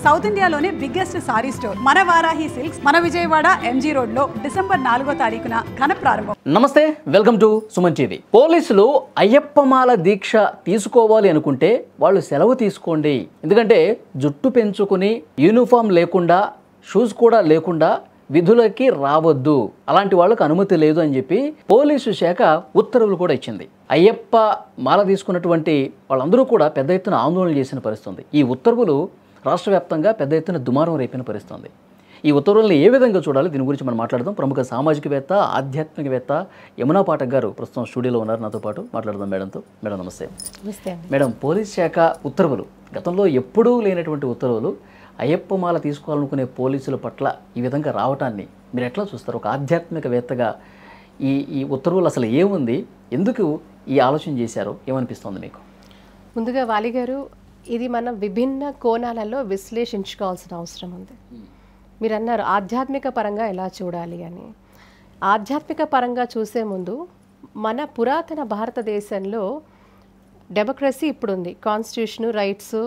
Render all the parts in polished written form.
South ఇండియాలోనే biggest sorry store మన Varahi silks మన విజయవాడ ఎంజీ రోడ్ లో డిసెంబర్ 4వ తారీఖున ఘన ప్రారంభం. నమస్తే, వెల్కమ్ టు సుమన్ టీవీ. పోలీసులు అయ్యప్పమాల దీక్ష తీసుకోవాలి అనుకుంటే వాళ్ళు సెలవు తీసుకోండి, ఎందుకంటే జుట్టు పెంచుకుని యూనిఫామ్ లేకుండా షూస్ కూడా లేకుండా విధులకి రావద్దు, అలాంటి వాళ్ళకు అనుమతి లేదు అని చెప్పి పోలీసు శాఖ ఉత్తర్వులు కూడా ఇచ్చింది. అయ్యప్ప మాల తీసుకున్నటువంటి వాళ్ళందరూ కూడా పెద్ద ఎత్తున ఆందోళన చేసిన పరిస్థితుంది. ఈ ఉత్తర్వులు రాష్ట్ర వ్యాప్తంగా పెద్ద ఎత్తున దుమారం రేపిన పరిస్థితుంది. ఈ ఉత్తర్వులను ఏ విధంగా చూడాలి, దీని గురించి మనం మాట్లాడదాం. ప్రముఖ సామాజికవేత్త, ఆధ్యాత్మికవేత్త యమునా పాఠక్ గారు ప్రస్తుతం స్టూడియోలో ఉన్నారు, నాతో పాటు మాట్లాడదాం మేడంతో. మేడం నమస్తే. మేడం, పోలీస్ శాఖ ఉత్తర్వులు, గతంలో ఎప్పుడూ లేనటువంటి ఉత్తర్వులు అయ్యప్పమాల తీసుకోవాలనుకునే పోలీసుల పట్ల ఈ విధంగా రావటాన్ని మీరు ఎట్లా చూస్తారు? ఒక ఆధ్యాత్మికవేత్తగా ఈ ఉత్తర్వులు అసలు ఏముంది, ఎందుకు ఈ ఆలోచన చేశారో ఏమనిపిస్తుంది మీకు? ముందుగా వాలి గారు, ఇది మనం విభిన్న కోణాలలో విశ్లేషించుకోవాల్సిన అవసరం ఉంది. మీరు అన్నారు ఆధ్యాత్మిక పరంగా ఎలా చూడాలి అని. ఆధ్యాత్మిక పరంగా చూసే ముందు మన పురాతన భారతదేశంలో డెమోక్రసీ ఇప్పుడు ఉంది. Constitution, rights,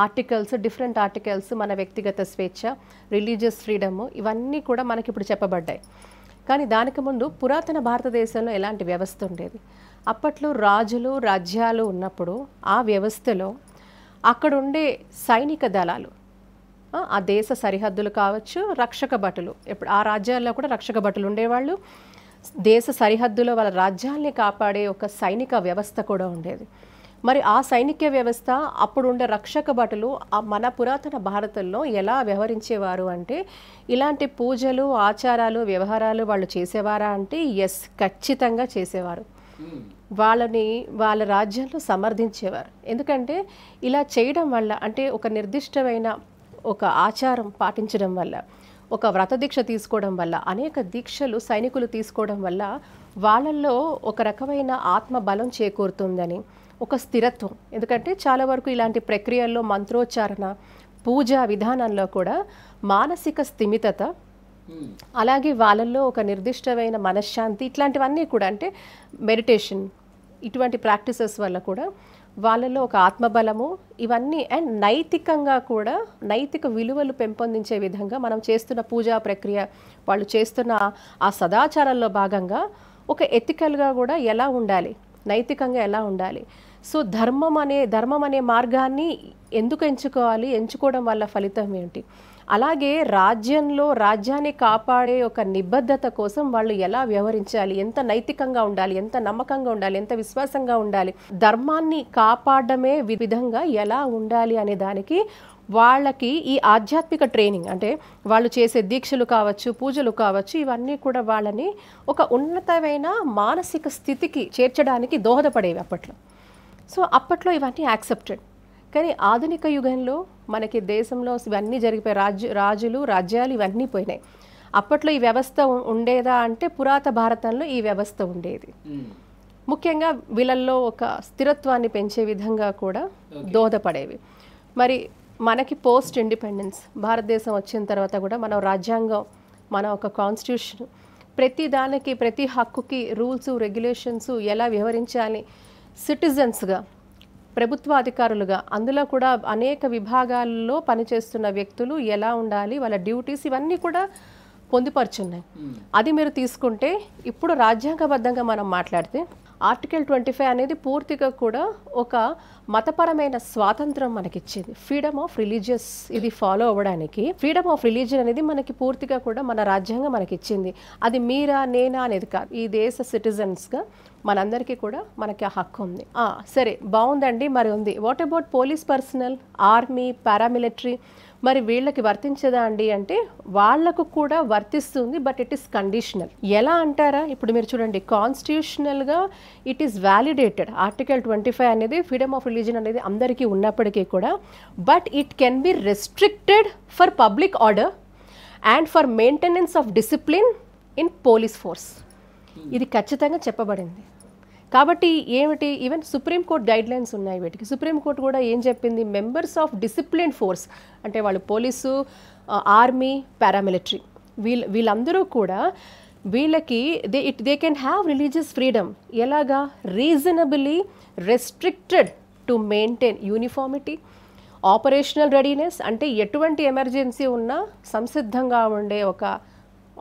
articles, different articles, మన వ్యక్తిగత స్వేచ్ఛ, రిలీజియస్ ఫ్రీడమ్, ఇవన్నీ కూడా మనకి ఇప్పుడు చెప్పబడ్డాయి. కానీ దానికి ముందు పురాతన భారతదేశంలో ఎలాంటి వ్యవస్థ ఉండేది? అప్పట్లో రాజులు, రాజ్యాలు ఉన్నప్పుడు ఆ వ్యవస్థలో అక్కడ ఉండే సైనిక దళాలు, ఆ దేశ సరిహద్దులు కావచ్చు, రక్షక భటులు, ఇప్పుడు ఆ రాజ్యాల్లో కూడా రక్షక భటులు ఉండేవాళ్ళు. దేశ సరిహద్దులో వాళ్ళ రాజ్యాల్ని కాపాడే ఒక సైనిక వ్యవస్థ కూడా ఉండేది. మరి ఆ సైనిక వ్యవస్థ అప్పుడు ఉండే రక్షక భటులు మన పురాతన భారతంలో ఎలా వ్యవహరించేవారు అంటే, ఇలాంటి పూజలు, ఆచారాలు, వ్యవహారాలు వాళ్ళు చేసేవారా అంటే ఎస్, ఖచ్చితంగా చేసేవారు. వాళ్ళని వాళ్ళ రాజ్యంలో సమర్థించేవారు. ఎందుకంటే ఇలా చేయడం వల్ల, అంటే ఒక నిర్దిష్టమైన ఒక ఆచారం పాటించడం వల్ల, ఒక వ్రత దీక్ష తీసుకోవడం వల్ల, అనేక దీక్షలు సైనికులు తీసుకోవడం వల్ల వాళ్ళల్లో ఒక రకమైన ఆత్మబలం చేకూరుతుందని, ఒక స్థిరత్వం. ఎందుకంటే చాలా వరకు ఇలాంటి ప్రక్రియల్లో మంత్రోచ్చారణ, పూజా విధానంలో కూడా మానసిక స్థిమితత, అలాగే వాళ్ళల్లో ఒక నిర్దిష్టమైన మనశ్శాంతి, ఇట్లాంటివన్నీ కూడా, అంటే మెడిటేషన్, ఇటువంటి ప్రాక్టీసెస్ వల్ల కూడా వాళ్ళలో ఒక ఆత్మబలము, ఇవన్నీ, అండ్ నైతికంగా కూడా నైతిక విలువలు పెంపొందించే విధంగా మనం చేస్తున్న పూజా ప్రక్రియ, వాళ్ళు చేస్తున్న ఆ సదాచారాల్లో భాగంగా ఒక ఎథికల్గా కూడా ఎలా ఉండాలి, నైతికంగా ఎలా ఉండాలి. సో ధర్మం అనే మార్గాన్ని ఎందుకు ఎంచుకోవాలి, ఎంచుకోవడం వల్ల ఫలితం ఏంటి, అలాగే రాజ్యాన్ని కాపాడే ఒక నిబద్ధత కోసం వాళ్ళు ఎలా వ్యవహరించాలి, ఎంత నైతికంగా ఉండాలి, ఎంత నమ్మకంగా ఉండాలి, ఎంత విశ్వాసంగా ఉండాలి, ధర్మాన్ని కాపాడమే విధంగా ఎలా ఉండాలి అనే దానికి వాళ్ళకి ఈ ఆధ్యాత్మిక ట్రైనింగ్, అంటే వాళ్ళు చేసే దీక్షలు కావచ్చు, పూజలు కావచ్చు, ఇవన్నీ కూడా వాళ్ళని ఒక ఉన్నతమైన మానసిక స్థితికి చేర్చడానికి దోహదపడేవి అప్పట్లో. సో అప్పట్లో ఇవన్నీ యాక్సెప్టెడ్. కానీ ఆధునిక యుగంలో మనకి దేశంలో ఇవన్నీ జరిగిపోయి, రాజులు, రాజ్యాలు ఇవన్నీ పోయినాయి. అప్పట్లో ఈ వ్యవస్థ ఉండేదా అంటే పురాతన భారతంలో ఈ వ్యవస్థ ఉండేది. ముఖ్యంగా వీళ్ళల్లో ఒక స్థిరత్వాన్ని పెంచే విధంగా కూడా దోహదపడేవి. మరి మనకి పోస్ట్ ఇండిపెండెన్స్ భారతదేశం వచ్చిన తర్వాత కూడా మన రాజ్యాంగం, మన ఒక కాన్స్టిట్యూషన్, ప్రతి దానికి, ప్రతి హక్కుకి రూల్స్, రెగ్యులేషన్స్, ఎలా వ్యవహరించాలి, సిటిజన్స్గా, ప్రభుత్వ అధికారులుగా, అందులో కూడా అనేక విభాగాల్లో పనిచేస్తున్న వ్యక్తులు ఎలా ఉండాలి, వాళ్ళ డ్యూటీస్, ఇవన్నీ కూడా పొందుపరుచున్నాయి. అది మీరు తీసుకుంటే ఇప్పుడు రాజ్యాంగబద్ధంగా మనం మాట్లాడితే ఆర్టికల్ 25 అనేది పూర్తిగా కూడా ఒక మతపరమైన స్వాతంత్రం మనకిచ్చింది. ఫ్రీడమ్ ఆఫ్ రిలీజియస్, ఇది ఫాలో అవ్వడానికి ఫ్రీడమ్ ఆఫ్ రిలీజియన్ అనేది మనకి పూర్తిగా కూడా మన రాజ్యాంగం మనకిచ్చింది. అది మీరా, నేనా అనేది కాదు, ఈ దేశ సిటిజన్స్గా మనందరికీ కూడా మనకి ఆ హక్కు ఉంది. సరే, బాగుందండి, మరి ఉంది. What about police personnel, army, paramilitary, మరి వీళ్ళకి వర్తించదా అండి అంటే వాళ్లకు కూడా వర్తిస్తుంది, బట్ ఇట్ ఈస్ కండిషనల్. ఎలా అంటారా, ఇప్పుడు మీరు చూడండి, కాన్స్టిట్యూషనల్గా ఇట్ ఈస్ వ్యాలిడేటెడ్. ఆర్టికల్ 25 అనేది ఫ్రీడమ్ ఆఫ్ రిలీజియన్ అనేది అందరికీ ఉన్నప్పటికీ కూడా, but it can be restricted for public order and for maintenance of discipline in police force. ఇది ఖచ్చితంగా చెప్పబడింది. కాబట్టి ఏమిటి, ఈవెన్ సుప్రీంకోర్టు గైడ్లైన్స్ ఉన్నాయి వీటికి. సుప్రీంకోర్టు కూడా ఏం చెప్పింది, మెంబర్స్ ఆఫ్ డిసిప్లిన్ ఫోర్స్, అంటే వాళ్ళు పోలీసు, ఆర్మీ, పారామిలిటరీ, వీళ్ళందరూ కూడా వీళ్ళకి they can have religious freedom. ఎలాగా, reasonably restricted to maintain uniformity, operational readiness అంటే ఎటువంటి ఎమర్జెన్సీ ఉన్నా సంసిద్ధంగా ఉండే ఒక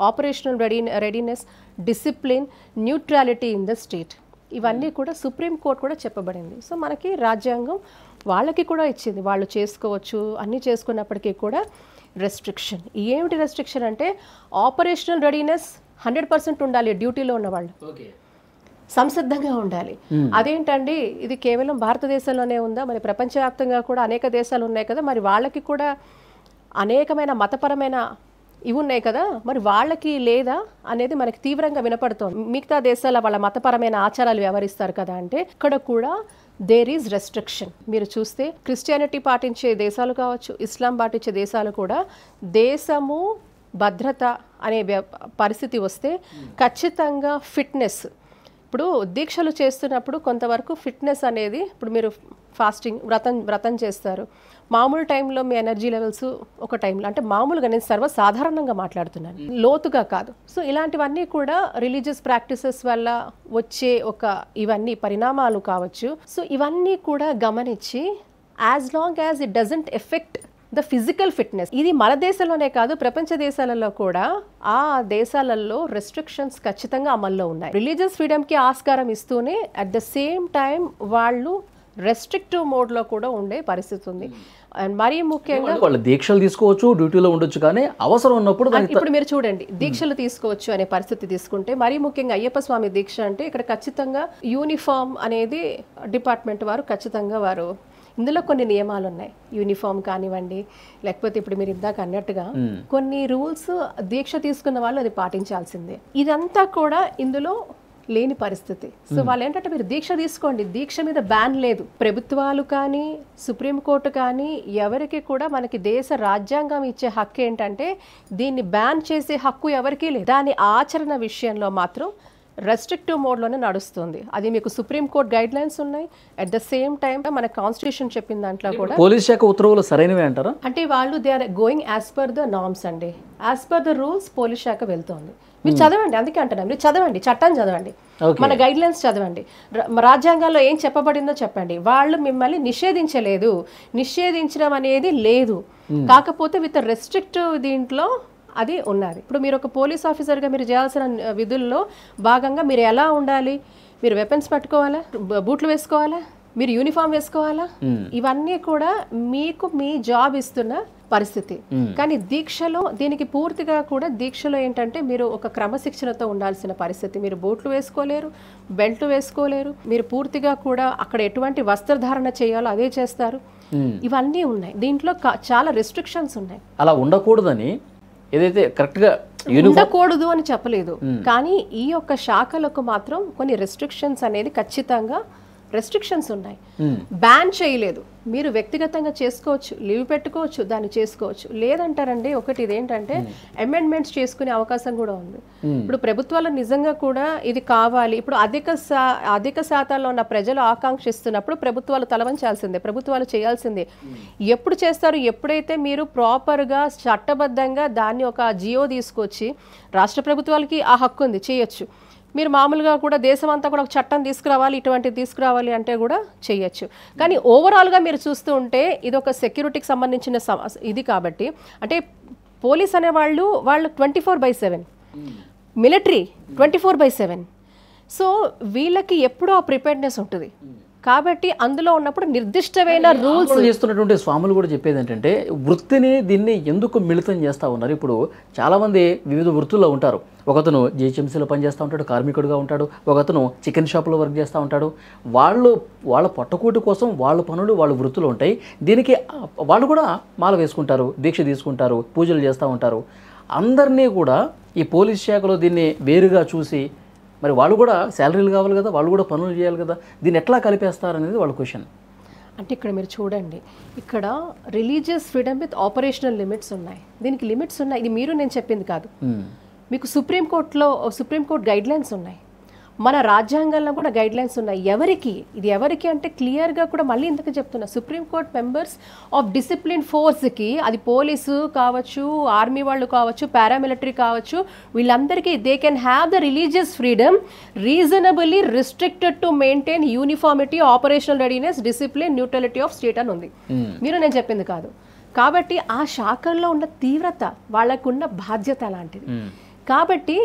operational readiness, discipline, neutrality in the state, ఇవన్నీ కూడా సుప్రీంకోర్టు కూడా చెప్పబడింది. సో మనకి రాజ్యాంగం వాళ్ళకి కూడా ఇచ్చింది, వాళ్ళు చేసుకోవచ్చు అన్నీ చేసుకున్నప్పటికీ కూడా రెస్ట్రిక్షన్. ఏమిటి రెస్ట్రిక్షన్ అంటే ఆపరేషనల్ రెడీనెస్ 100% ఉండాలి డ్యూటీలో ఉన్న వాళ్ళు, సంసిద్ధంగా ఉండాలి. అదేంటండి ఇది కేవలం భారతదేశంలోనే ఉందా? మరి ప్రపంచవ్యాప్తంగా కూడా అనేక దేశాలు ఉన్నాయి కదా, మరి వాళ్ళకి కూడా అనేకమైన మతపరమైన ఇవి ఉన్నాయి కదా, మరి వాళ్ళకి లేదా అనేది మనకి తీవ్రంగా వినపడుతోంది. మిగతా దేశాల వాళ్ళ మతపరమైన ఆచారాలు వ్యవహరిస్తారు కదా అంటే ఇక్కడ కూడా దేర్ ఈజ్ రెస్ట్రిక్షన్. మీరు చూస్తే క్రిస్టియానిటీ పాటించే దేశాలు కావచ్చు, ఇస్లాం పాటించే దేశాలు కూడా దేశము భద్రత అనే పరిస్థితి వస్తే ఖచ్చితంగా ఫిట్నెస్, ఇప్పుడు దీక్షలు చేస్తున్నప్పుడు కొంతవరకు ఫిట్నెస్ అనేది, ఇప్పుడు మీరు ఫాస్టింగ్ వ్రతం చేస్తారు, మామూలు టైంలో మీ ఎనర్జీ లెవెల్స్ ఒక టైంలో, అంటే మామూలుగా నేను సర్వసాధారణంగా మాట్లాడుతున్నాను, లోతుగా కాదు. సో ఇలాంటివన్నీ కూడా రిలీజియస్ ప్రాక్టీసెస్ వల్ల వచ్చే ఇవన్నీ పరిణామాలు కావచ్చు. సో ఇవన్నీ కూడా గమనించి as long as it doesn't effect the physical fitness, ఇది మన దేశంలోనే కాదు ప్రపంచ దేశాలలో కూడా ఆ దేశాలలో రెస్ట్రిక్షన్స్ ఖచ్చితంగా అమల్లో ఉన్నాయి. రిలీజియస్ ఫ్రీడమ్కి ఆస్కారం ఇస్తూనే అట్ ద సేమ్ టైం వాళ్ళు రెస్ట్రిక్టివ్ మోడ్లో కూడా ఉండే పరిస్థితి ఉంది. అండ్ మరీ ముఖ్యంగా వాళ్ళు దీక్షలు తీసుకోవచ్చు, డ్యూటీలో ఉండొచ్చు, కానీ అవసరం ఉన్నప్పుడు ఇప్పుడు మీరు చూడండి దీక్షలు తీసుకోవచ్చు అనే పరిస్థితి తీసుకుంటే, మరీ ముఖ్యంగా అయ్యప్ప స్వామి దీక్ష అంటే ఇక్కడ ఖచ్చితంగా యూనిఫామ్ అనేది డిపార్ట్మెంట్ వారు ఖచ్చితంగా వారు ఇందులో కొన్ని నియమాలు ఉన్నాయి. యూనిఫామ్ కానివ్వండి, లేకపోతే ఇప్పుడు మీరు ఇందాక అన్నట్టుగా కొన్ని రూల్స్ దీక్ష తీసుకున్న వాళ్ళు అది పాటించాల్సిందే. ఇదంతా కూడా ఇందులో లేని పరిస్థితి. సో వాళ్ళు ఏంటంటే మీరు దీక్ష తీసుకోండి, దీక్ష మీద బ్యాన్ లేదు. ప్రభుత్వాలు కానీ సుప్రీంకోర్టు కానీ ఎవరికి కూడా మనకి దేశ రాజ్యాంగం ఇచ్చే హక్కు ఏంటంటే దీన్ని బ్యాన్ చేసే హక్కు ఎవరికీ లేదు. దాని ఆచరణ విషయంలో మాత్రం రెస్ట్రిక్టివ్ మోడ్లోనే నడుస్తుంది. అది మీకు సుప్రీంకోర్టు గైడ్ లైన్స్ ఉన్నాయి, అట్ ద సేమ్ టైం మన కాన్స్టిట్యూషన్ చెప్పిన దాంట్లో కూడా పోలీస్ శాఖ ఉత్తర్వులు సరైనవే అంటారా? అంటే వాళ్ళు they are going as per the norms అండి, as per the rules police శాఖ వెళ్తోంది. మీరు చదవండి, అందుకే అంటున్నాను మీరు చదవండి, చట్టం చదవండి, మన గైడ్ లైన్స్ చదవండి, రాజ్యాంగాల్లో ఏం చెప్పబడిందో చెప్పండి. వాళ్ళు మిమ్మల్ని నిషేధించలేదు, నిషేధించడం అనేది లేదు, కాకపోతే విత్ రెస్ట్రిక్టివ్ దీంట్లో అది ఉన్నది. ఇప్పుడు మీరు ఒక పోలీస్ ఆఫీసర్గా మీరు చేయాల్సిన విధుల్లో భాగంగా మీరు ఎలా ఉండాలి, మీరు వెపన్స్ పట్టుకోవాలా, బూట్లు వేసుకోవాలా, మీరు యూనిఫామ్ వేసుకోవాలా, ఇవన్నీ కూడా మీకు మీ జాబ్ ఇస్తున్న పరిస్థితి. కానీ దీక్షలో దీనికి పూర్తిగా కూడా దీక్షలో ఏంటంటే మీరు ఒక క్రమశిక్షణతో ఉండాల్సిన పరిస్థితి. మీరు బూట్లు వేసుకోలేరు, బెల్ట్ వేసుకోలేరు, మీరు పూర్తిగా కూడా అక్కడ ఎటువంటి వస్త్రధారణ చేయాలో అదే చేస్తారు. ఇవన్నీ ఉన్నాయి, దీంట్లో చాలా రెస్ట్రిక్షన్స్ ఉన్నాయి. అలా ఉండకూడదని ఏదైతే కరెక్ట్గా ఉండకూడదు అని చెప్పలేదు, కానీ ఈ యొక్క శాఖలకు మాత్రం కొన్ని రెస్ట్రిక్షన్స్ అనేది ఖచ్చితంగా రెస్ట్రిక్షన్స్ ఉన్నాయి. బ్యాన్ చేయలేదు, మీరు వ్యక్తిగతంగా చేసుకోవచ్చు, లీవ్ పెట్టుకోవచ్చు, దాన్ని చేసుకోవచ్చు. లేదంటారండి ఒకటి ఇదేంటంటే అమెండ్మెంట్స్ చేసుకునే అవకాశం కూడా ఉంది. ఇప్పుడు ప్రభుత్వాలు నిజంగా కూడా ఇది కావాలి, ఇప్పుడు అధిక శాతాల్లో ఉన్న ప్రజలు ఆకాంక్షిస్తున్నప్పుడు ప్రభుత్వాలు తలవంచాల్సిందే, ప్రభుత్వాలు చేయాల్సిందే. ఎప్పుడు చేస్తారు? ఎప్పుడైతే మీరు ప్రాపర్గా చట్టబద్ధంగా దాన్ని ఒక జియో తీసుకొచ్చి, రాష్ట్ర ప్రభుత్వాలకి ఆ హక్కు ఉంది, చేయొచ్చు. మీరు మామూలుగా కూడా దేశం అంతా కూడా ఒక చట్టం తీసుకురావాలి, ఇటువంటిది తీసుకురావాలి అంటే కూడా చేయొచ్చు. కానీ ఓవరాల్గా మీరు చూస్తూ ఉంటే ఇది ఒక సెక్యూరిటీకి సంబంధించిన ఇది కాబట్టి, అంటే పోలీస్ అనేవాళ్ళు 24/7, మిలిటరీ 24/7. సో వీళ్ళకి ఎప్పుడూ ఆ ప్రిపేర్డ్నెస్ ఉంటుంది. కాబట్టి అందులో ఉన్నప్పుడు నిర్దిష్టమైన రూల్స్ చేస్తున్నటువంటి స్వాములు కూడా చెప్పేది ఏంటంటే వృత్తిని దీన్ని ఎందుకు మిళితం చేస్తూ ఉన్నారు. ఇప్పుడు చాలామంది వివిధ వృత్తుల్లో ఉంటారు. ఒకతను జిహెచ్ఎంసీలో పనిచేస్తూ ఉంటాడు, కార్మికుడిగా ఉంటాడు, ఒకతను చికెన్ షాప్లో వర్క్ చేస్తూ ఉంటాడు. వాళ్ళ పొట్టకూటి కోసం వాళ్ళ పనులు వాళ్ళ వృత్తులు ఉంటాయి. దీనికి వాళ్ళు కూడా మాల వేసుకుంటారు, దీక్ష తీసుకుంటారు, పూజలు చేస్తూ ఉంటారు. అందరినీ కూడా ఈ పోలీస్ శాఖలో దీన్ని వేరుగా చూసి మరి వాళ్ళు కూడా శాలరీలు కావాలి కదా, వాళ్ళు కూడా పనులు చేయాలి కదా, దీన్ని ఎట్లా కలిపేస్తారు అనేది వాళ్ళ క్వశ్చన్. అంటే ఇక్కడ మీరు చూడండి, ఇక్కడ religious freedom with operational limits ఉన్నాయి, దీనికి లిమిట్స్ ఉన్నాయి. ఇది నేను చెప్పింది కాదు, మీకు సుప్రీంకోర్టు గైడ్ లైన్స్ ఉన్నాయి. మన రాజ్యాంగంలో కూడా గైడ్ లైన్స్ ఉన్నాయి. ఎవరికి ఇది ఎవరికి అంటే క్లియర్గా కూడా మళ్ళీ ఇంతకు చెప్తున్నా, సుప్రీంకోర్టు మెంబర్స్ ఆఫ్ డిసిప్లిన్ ఫోర్స్కి, అది పోలీసు కావచ్చు, ఆర్మీ వాళ్ళు కావచ్చు, పారామిలిటరీ కావచ్చు, వీళ్ళందరికీ they can have the religious freedom reasonably restricted to maintain uniformity, operational readiness, discipline, neutrality of state అని ఉంది. మీరు నేను చెప్పింది కాదు. కాబట్టి ఆ శాఖల్లో ఉన్న తీవ్రత, వాళ్ళకున్న బాధ్యత అలాంటిది. కాబట్టి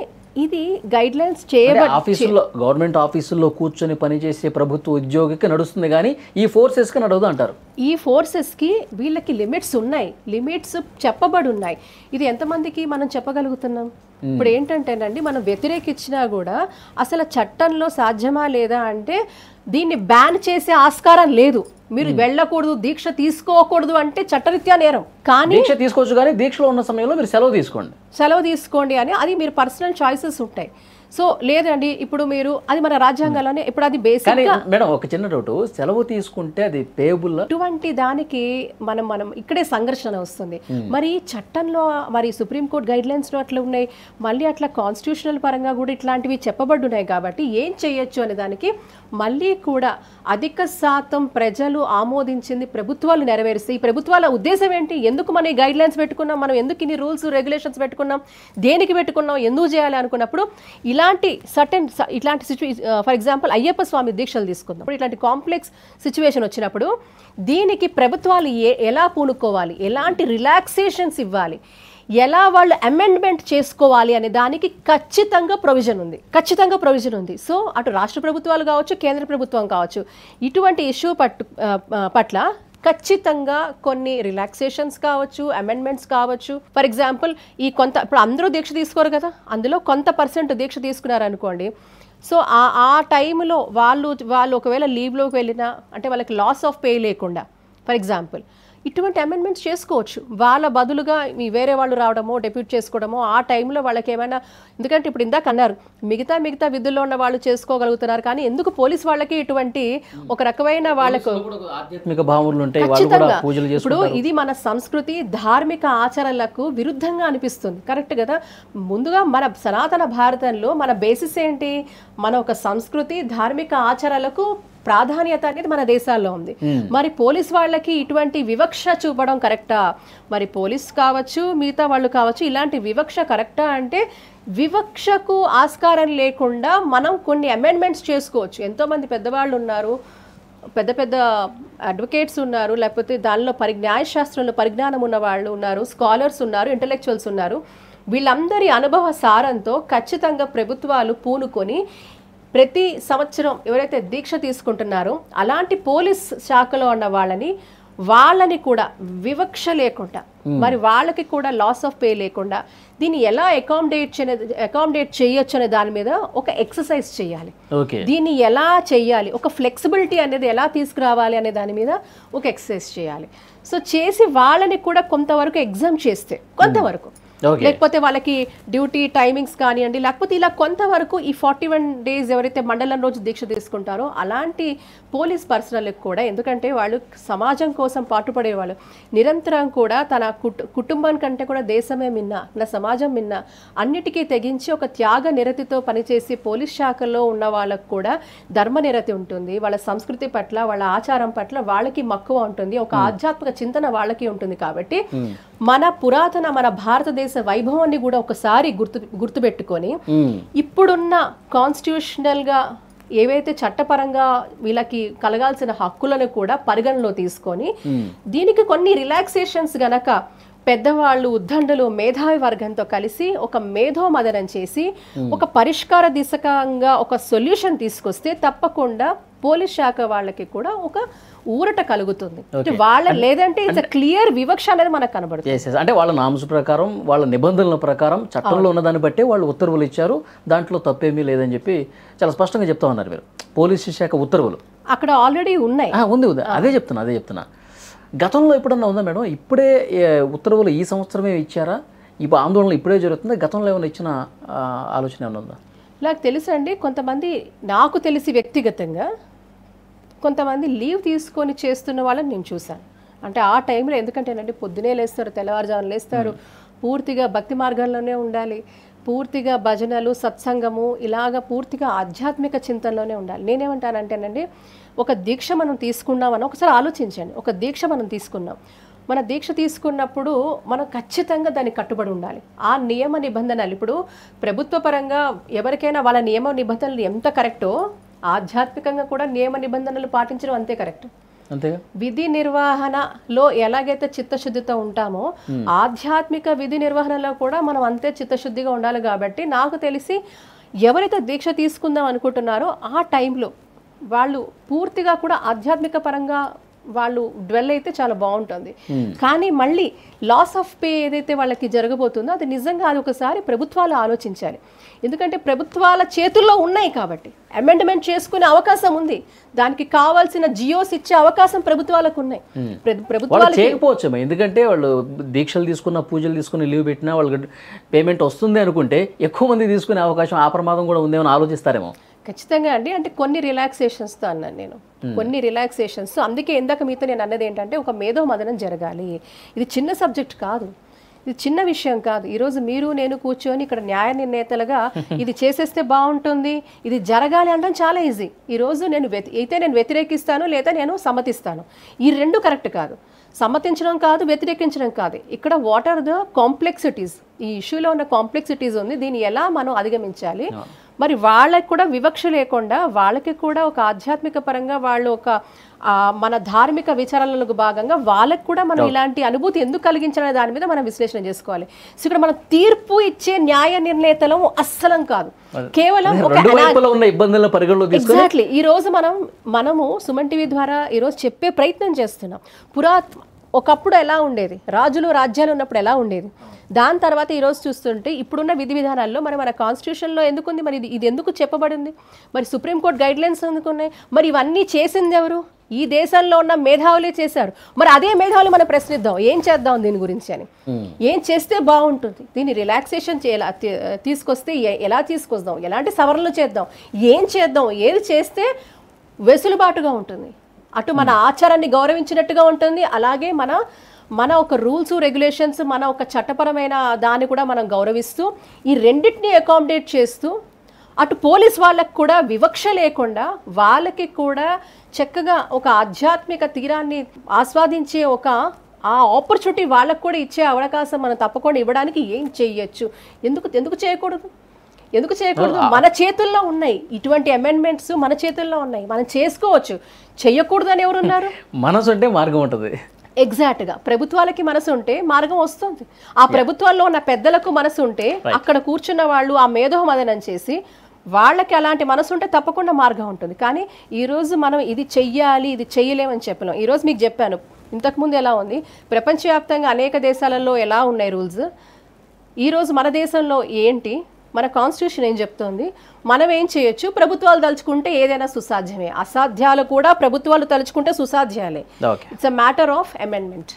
ఇది గైడ్ లైన్స్ ఆఫీసుల్లో, గవర్నమెంట్ ఆఫీసుల్లో కూర్చొని పనిచేసే ప్రభుత్వ ఉద్యోగికి నడుస్తుంది కానీ ఈ ఫోర్సెస్కి నడవదు అంటారు. ఈ ఫోర్సెస్కి వీళ్ళకి లిమిట్స్ ఉన్నాయి, లిమిట్స్ చెప్పబడి ఉన్నాయి. ఇది ఎంతమందికి మనం చెప్పగలుగుతున్నాం? ఇప్పుడు ఏంటంటేనండి, మనం వ్యతిరేకించినా కూడా అసలు చట్టంలో సాధ్యమా లేదా అంటే దీన్ని బ్యాన్ చేసే ఆస్కారం లేదు. మీరు వెళ్ళకూడదు, దీక్ష తీసుకోకూడదు అంటే చట్టరీత్యా నేరం. కానీ దీక్ష తీసుకోవచ్చు, కానీ దీక్షలో ఉన్న సమయంలో మీరు సెలవు తీసుకోండి అని అది మీరు పర్సనల్ చాయిసెస్ ఉంటాయి. సో లేదండి, ఇప్పుడు మీరు అది మన రాజ్యాంగంలోనే, ఇప్పుడు అది బేసిక్. మేడం ఒక చిన్న డౌట్, సెలవు తీసుకుంటే అది పేబుల్? అటువంటి దానికి మనం ఇక్కడే సంఘర్షణ వస్తుంది. మరి చట్టంలో, మరి సుప్రీంకోర్టు గైడ్ లైన్స్లో అట్లా ఉన్నాయి, మళ్ళీ అట్లా కాన్స్టిట్యూషనల్ పరంగా కూడా ఇట్లాంటివి చెప్పబడున్నాయి. కాబట్టి ఏం చేయొచ్చు అనే దానికి మళ్ళీ కూడా అధిక శాతం ప్రజలు ఆమోదించింది ప్రభుత్వాలు నెరవేరుస్తాయి. ఈ ప్రభుత్వాల ఉద్దేశం ఏంటి? ఎందుకు మనం ఈ గైడ్ లైన్స్ పెట్టుకున్నాం, మనం ఎందుకు ఇన్ని రూల్స్ రెగ్యులేషన్స్ పెట్టుకున్నాం, దేనికి పెట్టుకున్నాం, ఎందుకు చేయాలి అనుకున్నప్పుడు ఇలాంటి ఫర్ ఎగ్జాంపుల్ అయ్యప్ప స్వామి దీక్షలు తీసుకుందాం. ఇట్లాంటి కాంప్లెక్స్ సిచ్యువేషన్ వచ్చినప్పుడు దీనికి ప్రభుత్వాలు ఎలా పూనుకోవాలి, ఎలాంటి రిలాక్సేషన్స్ ఇవ్వాలి, ఎలా వాళ్ళు అమెండ్మెంట్ చేసుకోవాలి అనే దానికి ఖచ్చితంగా ప్రొవిజన్ ఉంది. సో అటు రాష్ట్ర ప్రభుత్వాలు కావచ్చు, కేంద్ర ప్రభుత్వం కావచ్చు, ఇటువంటి ఇష్యూ పట్ల ఖచ్చితంగా కొన్ని రిలాక్సేషన్స్ కావచ్చు, అమెండ్మెంట్స్ కావచ్చు. ఫర్ ఎగ్జాంపుల్ ఇప్పుడు అందరూ దీక్ష తీసుకోరు కదా, అందులో కొంత పర్సెంట్ దీక్ష తీసుకున్నారు అనుకోండి. సో ఆ టైంలో వాళ్ళు ఒకవేళ లీవ్లోకి వెళ్ళినా అంటే వాళ్ళకి లాస్ ఆఫ్ పే లేకుండా ఫర్ ఎగ్జాంపుల్ ఇటువంటి అమెండ్మెంట్స్ చేసుకోవచ్చు. వాళ్ళ బదులుగా వేరే వాళ్ళు రావడమో, డెప్యూట్ చేసుకోవడమో, ఆ టైంలో వాళ్ళకి ఏమైనా, ఎందుకంటే ఇప్పుడు ఇందాక అన్నారు మిగతా విధుల్లో ఉన్న వాళ్ళు చేసుకోగలుగుతున్నారు, కానీ ఎందుకు పోలీస్ వాళ్ళకి ఇటువంటి ఒక రకమైన వాళ్ళకు ఖచ్చితంగా ఇప్పుడు ఇది మన సంస్కృతి, ధార్మిక ఆచరణలకు విరుద్ధంగా అనిపిస్తుంది. కరెక్ట్ కదా? ముందుగా మన సనాతన భారతంలో మన బేసిస్ ఏంటి? మన ఒక సంస్కృతి, ధార్మిక ఆచరణలకు ప్రాధాన్యత అనేది మన దేశాల్లో ఉంది. మరి పోలీస్ వాళ్ళకి ఇటువంటి వివక్ష చూపడం కరెక్టా? మరి పోలీస్ కావచ్చు, మిగతా వాళ్ళు కావచ్చు, ఇలాంటి వివక్ష కరెక్టా అంటే వివక్షకు ఆస్కారం లేకుండా మనం కొన్ని అమెండ్మెంట్స్ చేసుకోవచ్చు. ఎంతోమంది పెద్దవాళ్ళు ఉన్నారు, పెద్ద అడ్వకేట్స్ ఉన్నారు, లేకపోతే దానిలో న్యాయశాస్త్రంలో పరిజ్ఞానం ఉన్న వాళ్ళు ఉన్నారు, స్కాలర్స్ ఉన్నారు, ఇంటలెక్చువల్స్ ఉన్నారు. వీళ్ళందరి అనుభవ సారంతో ఖచ్చితంగా ప్రభుత్వాలు పూనుకొని ప్రతి సంవత్సరం ఎవరైతే దీక్ష తీసుకుంటున్నారో అలాంటి పోలీస్ శాఖలో ఉన్న వాళ్ళని కూడా వివక్ష లేకుండా, మరి వాళ్ళకి కూడా లాస్ ఆఫ్ పే లేకుండా దీన్ని ఎలా అకామిడేట్ చేయొచ్చు అనే దాని మీద ఒక ఎక్సర్సైజ్ చేయాలి. దీన్ని ఎలా చేయాలి, ఒక ఫ్లెక్సిబిలిటీ అనేది ఎలా తీసుకురావాలి అనే దాని మీద ఒక ఎక్సర్సైజ్ చేయాలి. సో చేసి వాళ్ళని కూడా కొంతవరకు ఎగ్జామ్ చేస్తే, కొంతవరకు లేకపోతే వాళ్ళకి డ్యూటీ టైమింగ్స్ కానివ్వండి, లేకపోతే ఇలా కొంతవరకు ఈ 41 days ఎవరైతే మండలం రోజు దీక్ష తీసుకుంటారో అలాంటి పోలీస్ పర్సనల్కి కూడా, ఎందుకంటే వాళ్ళు సమాజం కోసం పాటుపడేవాళ్ళు, నిరంతరం కూడా తన కుటుంబం కంటే కూడా దేశమే మిన్న, నా సమాజం మిన్న, అన్నిటికీ తెగించి ఒక త్యాగ నిరతితో పనిచేసి పోలీస్ శాఖలో ఉన్న వాళ్ళకు కూడా ధర్మనిరతి ఉంటుంది, వాళ్ళ సంస్కృతి పట్ల, వాళ్ళ ఆచారం పట్ల వాళ్ళకి మక్కువ ఉంటుంది, ఒక ఆధ్యాత్మిక చింతన వాళ్ళకి ఉంటుంది. కాబట్టి మన పురాతన, మన భారతదేశ వైభవాన్ని కూడా ఒకసారి గుర్తుపెట్టుకొని ఇప్పుడున్న కాన్స్టిట్యూషనల్ గా ఏవైతే చట్టపరంగా వీళ్ళకి కలగాల్సిన హక్కులను కూడా పరిగణలో తీసుకొని దీనికి కొన్ని రిలాక్సేషన్స్ గనక పెద్దవాళ్ళు, ఉద్దండులు, మేధావి వర్గంతో కలిసి ఒక మేధోమదనం చేసి ఒక పరిష్కార దిశగా ఒక సొల్యూషన్ తీసుకొస్తే తప్పకుండా పోలీస్ శాఖ వాళ్ళకి కూడా ఒక ఊరట కలుగుతుంది. లేదంటే ఇట్స్ క్లియర్ వివక్ష అనేది మనకు కనబడుతుంది. అంటే వాళ్ళ నామ్స్ ప్రకారం, వాళ్ళ నిబంధనల ప్రకారం, చట్టంలో ఉన్నదాన్ని బట్టే వాళ్ళు ఉత్తర్వులు ఇచ్చారు, దాంట్లో తప్పేమీ లేదని చెప్పి చాలా స్పష్టంగా చెప్తా ఉన్నారు మీరు. పోలీసు శాఖ ఉత్తర్వులు అక్కడ ఆల్రెడీ ఉన్నాయి. ఉంది. అదే చెప్తున్నా. గతంలో ఎప్పుడన్నా ఉందా మేడం? ఇప్పుడే ఉత్తర్వులు ఈ సంవత్సరమే ఇచ్చారా? ఇప్పుడు ఆందోళన ఇప్పుడే జరుగుతుందా? గతంలో ఏమైనా ఇచ్చిన ఆలోచన ఏమైనా ఉందా? నాకు తెలుసండి, కొంతమంది, నాకు తెలిసి వ్యక్తిగతంగా కొంతమంది లీవ్ తీసుకొని చేస్తున్న వాళ్ళని నేను చూశాను. అంటే ఆ టైంలో, ఎందుకంటేనండి పొద్దునే లేస్తారు, తెల్లవారుజామున లేస్తారు, పూర్తిగా భక్తి మార్గంలోనే ఉండాలి. పూర్తిగా భజనలు సత్సంగము ఇలాగ పూర్తిగా ఆధ్యాత్మిక చింతనలోనే ఉండాలి. నేనేమంటానంటేనండి, ఒక దీక్ష మనం తీసుకున్నామని ఒకసారి ఆలోచించండి. ఒక దీక్ష మనం తీసుకున్నాం, మన దీక్ష తీసుకున్నప్పుడు మనం ఖచ్చితంగా దానికి కట్టుబడి ఉండాలి. ఆ నియమ నిబంధనలు ఇప్పుడు ప్రభుత్వ పరంగా ఎవరికైనా వాళ్ళ నియమ నిబంధనలు ఎంత కరెక్టో ఆధ్యాత్మికంగా కూడా నియమ నిబంధనలు పాటించడం అంతే కరెక్ట్. అంతేగా. విధి నిర్వహణలో ఎలాగైతే చిత్తశుద్ధితో ఉంటామో ఆధ్యాత్మిక విధి నిర్వహణలో కూడా మనం అంతే చిత్తశుద్ధిగా ఉండాలి. కాబట్టి నాకు తెలిసి ఎవరైతే దీక్ష తీసుకుందాం అనుకుంటున్నారో ఆ టైంలో వాళ్ళు పూర్తిగా కూడా ఆధ్యాత్మిక పరంగా వాళ్ళు డ్వెల్ అయితే చాలా బాగుంటుంది. కానీ మళ్ళీ లాస్ ఆఫ్ పే ఏదైతే వాళ్ళకి జరగబోతుందో అది నిజంగా అది ఒకసారి ప్రభుత్వాలు ఆలోచించాలి. ఎందుకంటే ప్రభుత్వాల చేతుల్లో ఉన్నాయి కాబట్టి అమెండ్మెంట్ చేసుకునే అవకాశం ఉంది. దానికి కావాల్సిన జియోస్ ఇచ్చే అవకాశం ప్రభుత్వాలకు ఉన్నాయి. ప్రభుత్వాలు చేయకపోవచ్చు, ఎందుకంటే వాళ్ళు దీక్షలు తీసుకున్న పూజలు తీసుకుని లీవ్ పెట్టినా వాళ్ళకి పేమెంట్ వస్తుంది అనుకుంటే ఎక్కువ మంది తీసుకునే అవకాశం ఆ ప్రమాదం కూడా ఉందేమో ఆలోచిస్తారేమో. ఖచ్చితంగా అండి. అంటే కొన్ని రిలాక్సేషన్స్తో అన్నాను నేను, కొన్ని రిలాక్సేషన్స్. అందుకే ఇందాక మీతో నేను అన్నది ఏంటంటే ఒక మేధో మదనం జరగాలి. ఇది చిన్న సబ్జెక్ట్ కాదు, ఇది చిన్న విషయం కాదు. ఈరోజు మీరు నేను కూర్చొని ఇక్కడ న్యాయ నిర్ణేతలుగా ఇది చేసేస్తే బాగుంటుంది, ఇది జరగాలి అనడం చాలా ఈజీ. ఈరోజు నేను వ్యతిరేకిస్తాను లేదా నేను సమ్మతిస్తాను, ఈ రెండు కరెక్ట్ కాదు. సమ్మతించడం కాదు, వ్యతిరేకించడం కాదు. ఇక్కడ వాట్ ఆర్ ద కాంప్లెక్సిటీస్, ఈ ఇష్యూలో ఉన్న కాంప్లెక్సిటీస్ ఉంది, దీన్ని ఎలా మనం అధిగమించాలి. మరి వాళ్ళకి కూడా వివక్ష లేకుండా వాళ్ళకి కూడా ఒక ఆధ్యాత్మిక పరంగా వాళ్ళు ఒక మన ధార్మిక విచారణలకు భాగంగా వాళ్ళకి కూడా మనం ఇలాంటి అనుభూతి ఎందుకు కలిగించాలనే దాని మీద మనం విశ్లేషణ చేసుకోవాలి. సో ఇక్కడ మనం తీర్పు ఇచ్చే న్యాయ నిర్ణేతలం అస్సలం కాదు, కేవలం ఎగ్జాక్ట్లీ. ఈ రోజు మనము సుమన్ టీవీ ద్వారా ఈరోజు చెప్పే ప్రయత్నం చేస్తున్నాం. ఒకప్పుడు ఎలా ఉండేది, రాజులు రాజ్యాలు ఉన్నప్పుడు ఎలా ఉండేది, దాని తర్వాత ఈరోజు చూస్తుంటే ఇప్పుడున్న విధి విధానాల్లో మరి మన కాన్స్టిట్యూషన్లో ఎందుకుంది, మరి ఇది ఎందుకు చెప్పబడింది, మరి సుప్రీంకోర్టు గైడ్ లైన్స్ ఎందుకున్నాయి, మరి ఇవన్నీ చేసింది ఎవరు, ఈ దేశంలో ఉన్న మేధావులే చేశారు. మరి అదే మేధావులు మనం ప్రశ్నిద్దాం, ఏం చేద్దాం దీని గురించి అని, ఏం చేస్తే బాగుంటుంది, దీన్ని రిలాక్సేషన్ తీసుకొస్తే ఎలా తీసుకొద్దాం, ఎలాంటి సవరణలు చేద్దాం, ఏం చేద్దాం, ఏది చేస్తే వెసులుబాటుగా ఉంటుంది, అటు మన ఆచారాన్ని గౌరవించినట్టుగా ఉంటుంది, అలాగే మన ఒక రూల్స్ రెగ్యులేషన్స్ మన ఒక చట్టపరమైన దాన్ని కూడా మనం గౌరవిస్తూ ఈ రెండింటిని అకామిడేట్ చేస్తూ అటు పోలీస్ వాళ్ళకి కూడా వివక్ష లేకుండా వాళ్ళకి కూడా చక్కగా ఒక ఆధ్యాత్మిక తీరాన్ని ఆస్వాదించే ఒక ఆ ఆపర్చునిటీ వాళ్ళకు కూడా ఇచ్చే అవకాశం మనం తప్పకుండా ఇవ్వడానికి ఏం చేయొచ్చు, ఎందుకు చేయకూడదు, ఎందుకు చేయకూడదు? మన చేతుల్లో ఉన్నాయి ఇటువంటి అమెండ్మెంట్స్, మన చేతుల్లో ఉన్నాయి, మనం చేసుకోవచ్చు. చెయ్యకూడదు అని ఎవరున్నారు? మనసు ఉంటే మార్గం ఉంటుంది. ఎగ్జాక్ట్గా ప్రభుత్వాలకి మనసు ఉంటే మార్గం వస్తుంది. ఆ ప్రభుత్వాల్లో ఉన్న పెద్దలకు మనసు ఉంటే అక్కడ కూర్చున్న వాళ్ళు ఆ మేధో మదనం చేసి వాళ్ళకి అలాంటి మనసు ఉంటే తప్పకుండా మార్గం ఉంటుంది. కానీ ఈరోజు మనం ఇది చెయ్యాలి ఇది చెయ్యలేమని చెప్పలేం. ఈరోజు మీకు చెప్పాను ఇంతకుముందు ఎలా ఉంది, ప్రపంచవ్యాప్తంగా అనేక దేశాలలో ఎలా ఉన్నాయి రూల్స్, ఈరోజు మన దేశంలో ఏంటి, మన కాన్స్టిట్యూషన్ ఏం చెప్తోంది, మనం ఏం చేయొచ్చు. ప్రభుత్వాలు తలుచుకుంటే ఏదైనా సుసాధ్యమే, అసాధ్యాలు కూడా ప్రభుత్వాలు తలుచుకుంటే సుసాధ్యాలే. It's a matter of amendment.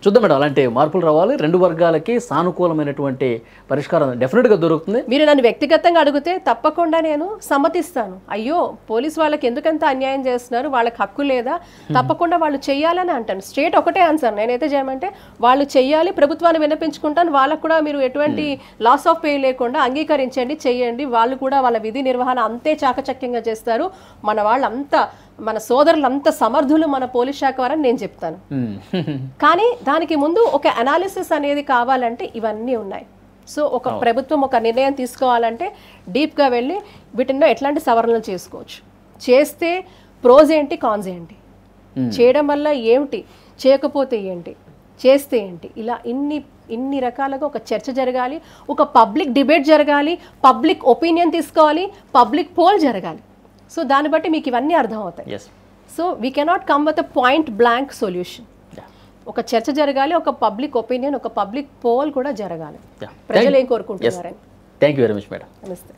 చూద్దాం మేడం, అలాంటి మార్పులు రావాలి, రెండు వర్గాలకి సానుకూలమైనటువంటి పరిష్కారం డెఫినెట్గా దొరుకుతుంది. మీరు నన్ను వ్యక్తిగతంగా అడిగితే తప్పకుండా నేను సమ్మతిస్తాను. అయ్యో పోలీస్ వాళ్ళకి ఎందుకంత అన్యాయం చేస్తున్నారు, వాళ్ళకి హక్కు లేదా, తప్పకుండా వాళ్ళు చెయ్యాలని అంటాను. స్ట్రేట్ ఒకటే ఆన్సర్ నేనైతే చేయమంటే వాళ్ళు చెయ్యాలి, ప్రభుత్వాన్ని వినిపించుకుంటాను, వాళ్ళకు కూడా మీరు ఎటువంటి లాస్ ఆఫ్ పే లేకుండా అంగీకరించండి, చెయ్యండి. వాళ్ళు కూడా వాళ్ళ విధి నిర్వహణ అంతే చాకచక్యంగా చేస్తారు. మన వాళ్ళంతా మన సోదరులంతా సమర్థులు మన పోలీస్ శాఖ వారని నేను చెప్తాను. కానీ దానికి ముందు ఒక అనాలిసిస్ అనేది కావాలంటే ఇవన్నీ ఉన్నాయి. సో ఒక ప్రభుత్వం ఒక నిర్ణయం తీసుకోవాలంటే డీప్గా వెళ్ళి వీటిల్లో ఎట్లాంటి సవరణలు చేసుకోవచ్చు, చేస్తే ప్రోజ్ ఏంటి కాన్స్ ఏంటి, చేయడం వల్ల ఏమిటి, చేయకపోతే ఏంటి, చేస్తే ఏంటి, ఇలా ఇన్ని రకాలుగా ఒక చర్చ జరగాలి, ఒక పబ్లిక్ డిబేట్ జరగాలి, పబ్లిక్ ఒపీనియన్ తీసుకోవాలి, పబ్లిక్ పోల్ జరగాలి. సో దాన్ని బట్టి మీకు ఇవన్నీ అర్థం అవుతాయి. So we cannot come with a point blank solution. ఒక చర్చ జరగాలి, ఒక పబ్లిక్ ఒపీనియన్, ఒక పబ్లిక్ పోల్ కూడా జరగాలి. ప్రజలు ఏం కోరుకుంటున్నారని. Thank you very much madam. నమస్తే.